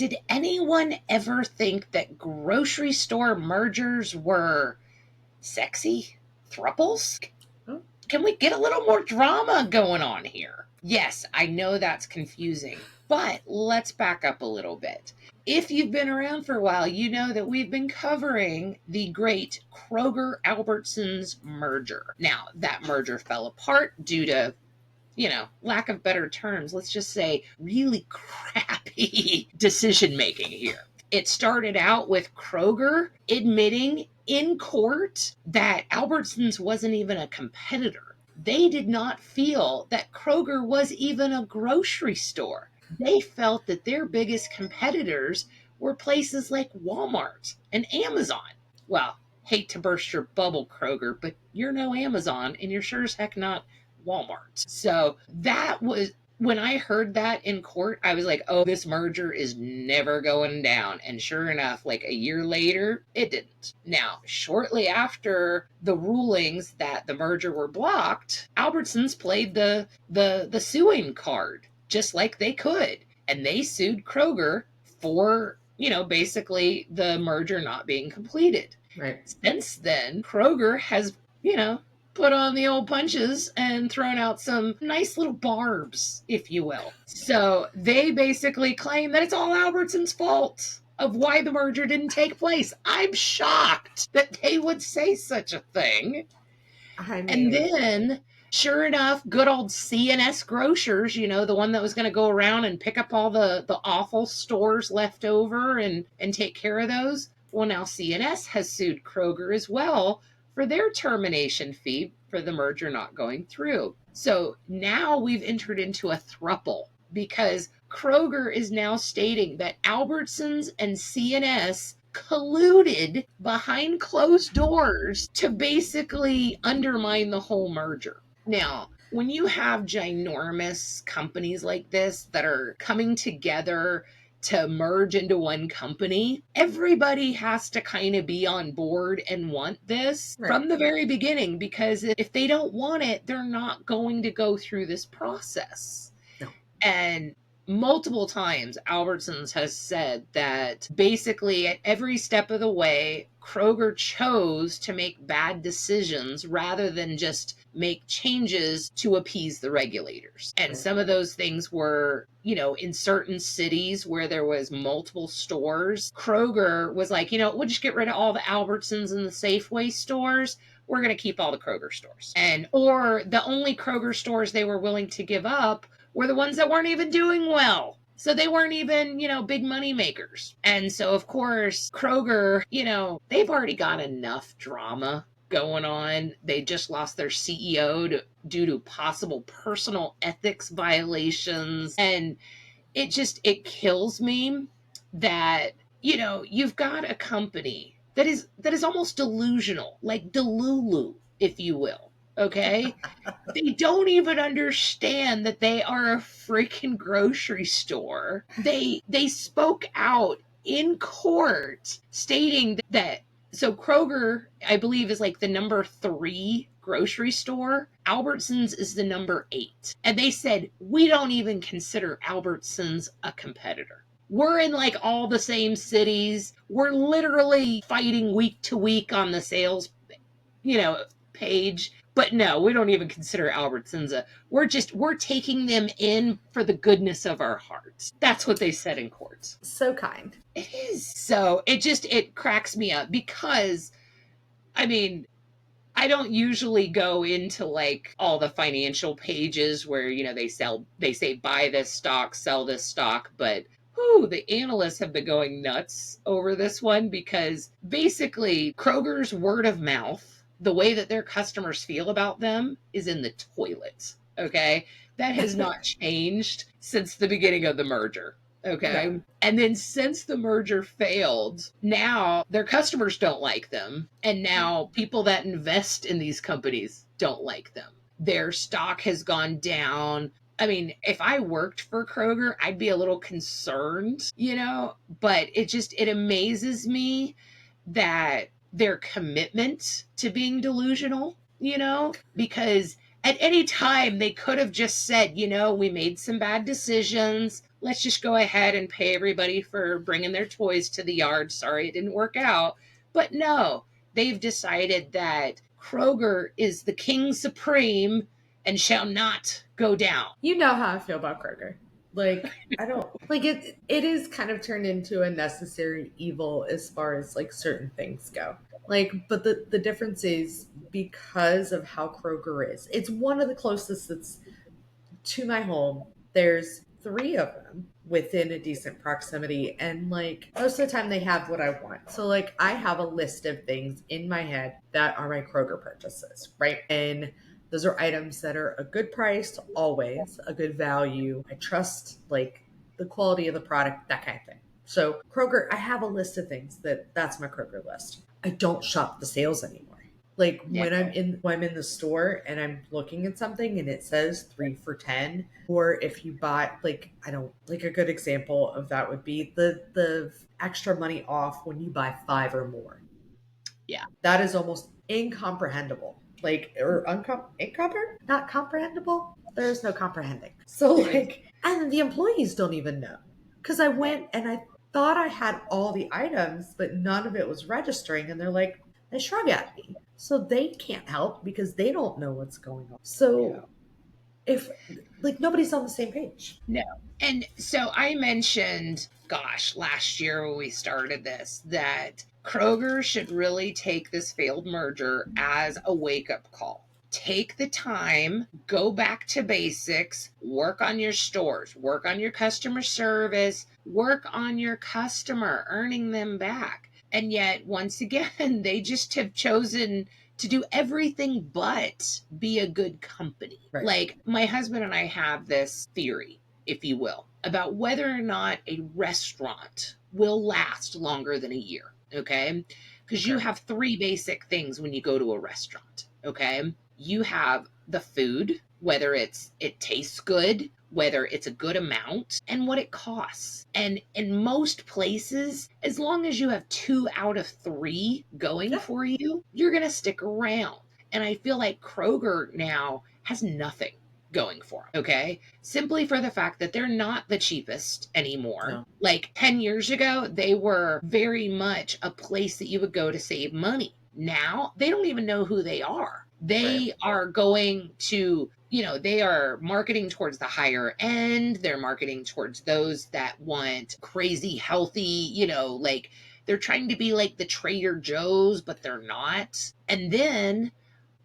did anyone ever think that grocery store mergers were sexy thruples? Can we get a little more drama going on here? Yes, I know that's confusing, but let's back up a little bit. If you've been around for a while, you know that we've been covering the great Kroger Albertsons merger. Now, that merger fell apart due to, lack of better terms, let's just say really crappy decision making here. It started out with Kroger admitting in court that Albertsons wasn't even a competitor. They did not feel that Kroger was even a grocery store. They felt that their biggest competitors were places like Walmart and Amazon. Well, hate to burst your bubble, Kroger, but you're no Amazon and you're sure as heck not Walmart. So that was, when I heard that in court, I was like, oh, this merger is never going down. And sure enough, like a year later, it didn't. Now, shortly after the rulings that the merger were blocked, Albertsons played the suing card just like they could. And they sued Kroger for, basically the merger not being completed. Right. Since then, Kroger has, put on the old punches and thrown out some nice little barbs, if you will. So they basically claim that it's all Albertsons' fault of why the merger didn't take place. I'm shocked that they would say such a thing. And then, sure enough, good old C&S Grocers, the one that was going to go around and pick up all the awful stores left over and take care of those. Well, now C&S has sued Kroger as well for their termination fee for the merger not going through. So now we've entered into a throuple because Kroger is now stating that Albertsons and C&S colluded behind closed doors to basically undermine the whole merger. Now, when you have ginormous companies like this that are coming together to merge into one company, everybody has to kind of be on board and want this from the very beginning, because if they don't want it, they're not going to go through this process. No. And multiple times, Albertsons has said that basically at every step of the way, Kroger chose to make bad decisions rather than just make changes to appease the regulators. And some of those things were, in certain cities where there was multiple stores, Kroger was like, we'll just get rid of all the Albertsons and the Safeway stores. We're going to keep all the Kroger stores. Or the only Kroger stores they were willing to give up were the ones that weren't even doing well. So they weren't even, big money makers. And so, of course, Kroger, they've already got enough drama going on. They just lost their CEO due to possible personal ethics violations. And it kills me that, you've got a company that is almost delusional, like Delulu, if you will. Okay? They don't even understand that they are a freaking grocery store. They spoke out in court stating that, so Kroger, I believe, is like the number 3 grocery store. Albertsons is the number 8. And they said, we don't even consider Albertsons a competitor. We're in like all the same cities. We're literally fighting week to week on the sales, page. But no, we don't even consider Albertsons we're taking them in for the goodness of our hearts. That's what they said in court. So kind. It is. So it cracks me up because, I don't usually go into like all the financial pages where, they say buy this stock, sell this stock, but the analysts have been going nuts over this one because basically Kroger's word of mouth, the way that their customers feel about them, is in the toilet. Okay. That has not changed since the beginning of the merger. Okay. Yeah. And then since the merger failed, now their customers don't like them. And now people that invest in these companies don't like them. Their stock has gone down. If I worked for Kroger, I'd be a little concerned, but it amazes me that their commitment to being delusional, because at any time they could have just said, we made some bad decisions. let's just go ahead and pay everybody for bringing their toys to the yard. Sorry it didn't work out. But no, they've decided that Kroger is the king supreme and shall not go down. You know how I feel about Kroger. Like, I don't like it. It is kind of turned into a necessary evil as far as like certain things go. Like, but the difference is because of how Kroger is. It's one of the closest that's to my home. There's three of them within a decent proximity, and like most of the time they have what I want. So like I have a list of things in my head that are my Kroger purchases, right? And those are items that are a good price, always a good value. I trust like the quality of the product, that kind of thing. So Kroger, I have a list of things that's my Kroger list. I don't shop the sales anymore. Like Yeah. when I'm in the store and I'm looking at something and it says 3 for 10, or if you bought like I don't like a good example of that would be the extra money off when you buy five or more. Yeah. That is almost incomprehensible. Like or not comprehensible. There is no comprehending. So There is. like and the employees don't even know. Because I went and I thought I had all the items, but none of it was registering, and they're like, they shrug at me. So they can't help because they don't know what's going on. Yeah. So if like nobody's on the same page. No. And so I mentioned, gosh, last year when we started this, that Kroger should really take this failed merger as a wake up call. Take the time, go back to basics, work on your stores, work on your customer service, work on your customer, earning them back. And yet, once again, they just have chosen to do everything but be a good company. Right. Like, my husband and I have this theory, if you will, about whether or not a restaurant will last longer than a year. Okay. Because you Okay. have three basic things when you go to a restaurant. Okay. You have the food, whether it tastes good, whether it's a good amount, and what it costs. And in most places, as long as you have 2 out of 3 going Yeah. for you, you're going to stick around. And I feel like Kroger now has nothing going for them. Okay. Simply for the fact that they're not the cheapest anymore. No. Like 10 years ago, they were very much a place that you would go to save money. Now they don't even know who they are. Right. They are going to, they are marketing towards the higher end. They're marketing towards those that want crazy healthy, like they're trying to be like the Trader Joe's, but they're not. And then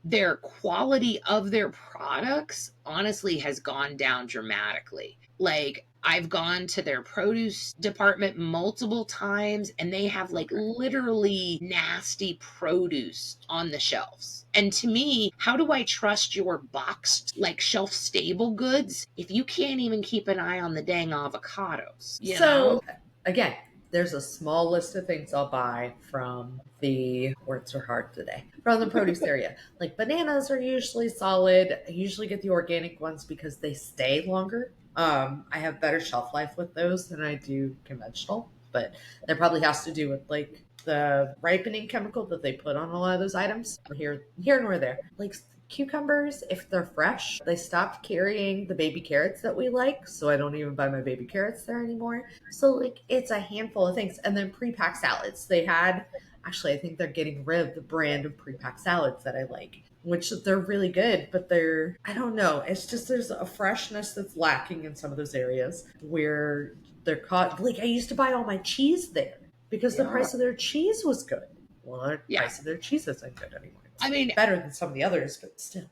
their quality of their products honestly has gone down dramatically. Like, I've gone to their produce department multiple times and they have like literally nasty produce on the shelves. And to me, how do I trust your boxed, like shelf stable goods if you can't even keep an eye on the dang avocados, you know? So again, there's a small list of things I'll buy from the words are hard today. From the produce area. Like bananas are usually solid. I usually get the organic ones because they stay longer. I have better shelf life with those than I do conventional, but that probably has to do with like the ripening chemical that they put on a lot of those items. Here nor there. Like cucumbers, if they're fresh, they stopped carrying the baby carrots that we like, so I don't even buy my baby carrots there anymore. So like it's a handful of things. And then pre-packed salads. They had actually I think they're getting rid of the brand of pre-packed salads that I like, which they're really good, but they're I don't know. It's just there's a freshness that's lacking in some of those areas where they're caught like I used to buy all my cheese there because the Yeah. price of their cheese was good. Well, the Yeah. price of their cheese isn't good anymore. I It's mean, better than some of the others, but still.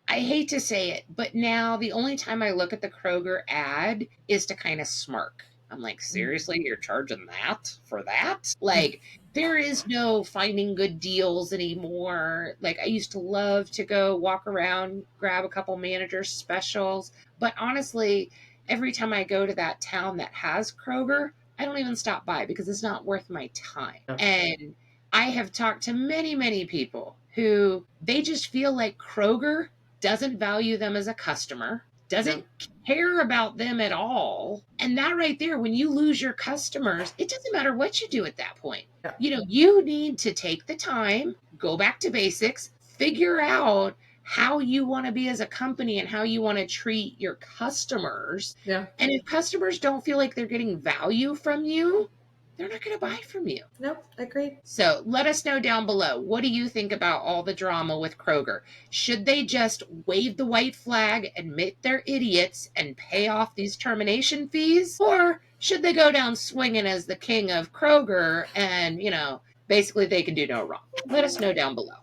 I hate to say it, but now the only time I look at the Kroger ad is to kind of smirk. I'm like, seriously, you're charging that for that? Like, there is no finding good deals anymore. Like, I used to love to go walk around, grab a couple manager specials. But honestly, every time I go to that town that has Kroger, I don't even stop by because it's not worth my time. No. And I have talked to many, many people who they just feel like Kroger doesn't value them as a customer, No. doesn't care about them at all. And that right there, when you lose your customers, it doesn't matter what you do at that point. Yeah. You need to take the time, go back to basics, figure out how you want to be as a company and how you want to treat your customers. Yeah. And if customers don't feel like they're getting value from you, they're not going to buy from you. Nope. Agreed. So let us know down below. What do you think about all the drama with Kroger? Should they just wave the white flag, admit they're idiots, and pay off these termination fees? Or should they go down swinging as the king of Kroger and, basically they can do no wrong? Let us know down below.